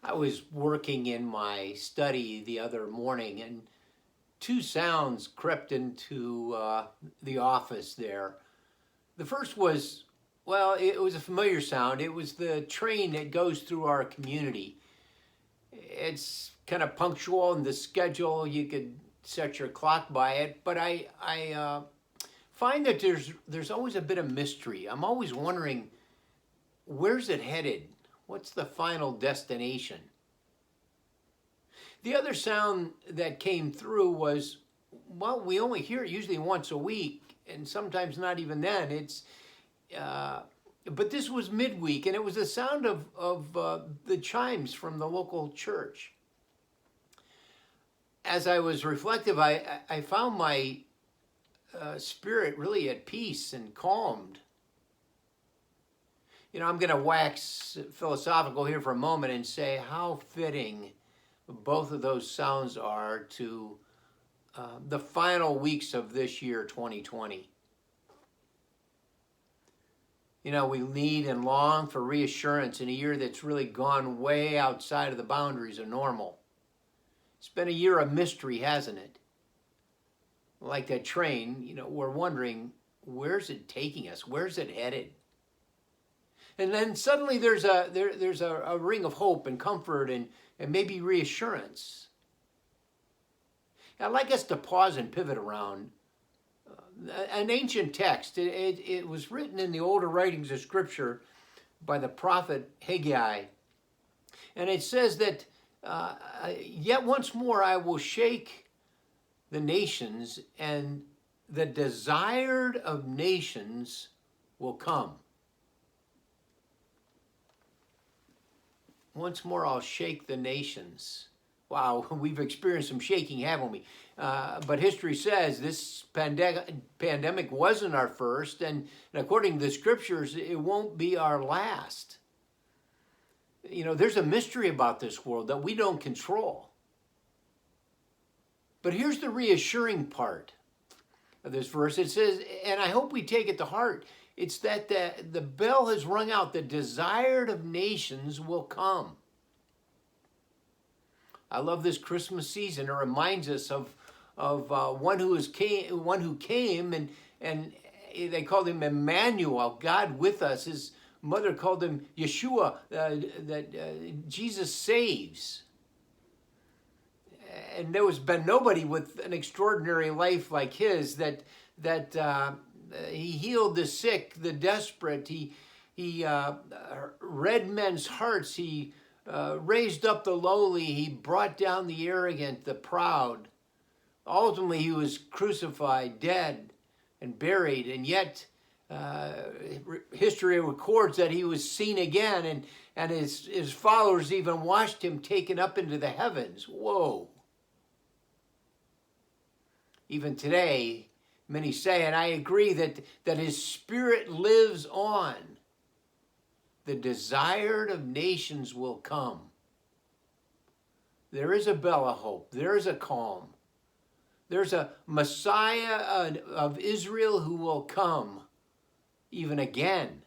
I was working in my study the other morning, and two sounds crept into the office there. The first was, well, it was a familiar sound. It was the train that goes through our community. It's kind of punctual in the schedule. You could set your clock by it, but I find that there's always a bit of mystery. I'm always wondering, where's it headed? What's the final destination? The other sound that came through was, well, we only hear it usually once a week, and sometimes not even then. Uh, but this was midweek, and it was the sound of the chimes from the local church. As I was reflective, I found my spirit really at peace and calmed. I'm going to wax philosophical here for a moment and say how fitting both of those sounds are to the final weeks of this year, 2020. We need and long for reassurance in a year that's really gone way outside of the boundaries of normal. It's been a year of mystery, hasn't it? Like that train, we're wondering, where's it taking us? Where's it headed? And then suddenly there's a ring of hope and comfort and maybe reassurance. I'd like us to pause and pivot around an ancient text. It was written in the older writings of Scripture by the prophet Haggai. And it says that, yet once more I will shake the nations, and the desired of nations will come. Once more I'll shake the nations. Wow, we've experienced some shaking, haven't we? But history says this pandemic wasn't our first, and according to the scriptures, it won't be our last. There's a mystery about this world that we don't control. But here's the reassuring part of this verse. It says, and I hope we take it to heart, it's that the bell has rung out. The desired of nations will come. I love this Christmas season. It reminds us of one who came, and they called him Emmanuel, God with us. His mother called him Yeshua, that Jesus saves. And there has been nobody with an extraordinary life like his that he healed the sick, the desperate. He read men's hearts. He raised up the lowly. He brought down the arrogant, the proud. Ultimately, he was crucified, dead, and buried. And yet, history records that he was seen again, and his followers even watched him taken up into the heavens. Whoa. Even today, many say, and I agree, that his spirit lives on. The desired of nations will come. There is a bell of hope. There is a calm. There's a Messiah of Israel who will come even again.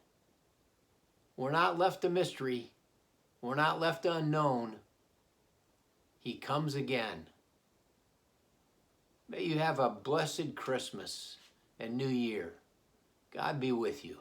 We're not left a mystery. We're not left unknown. He comes again. May you have a blessed Christmas and New Year. God be with you.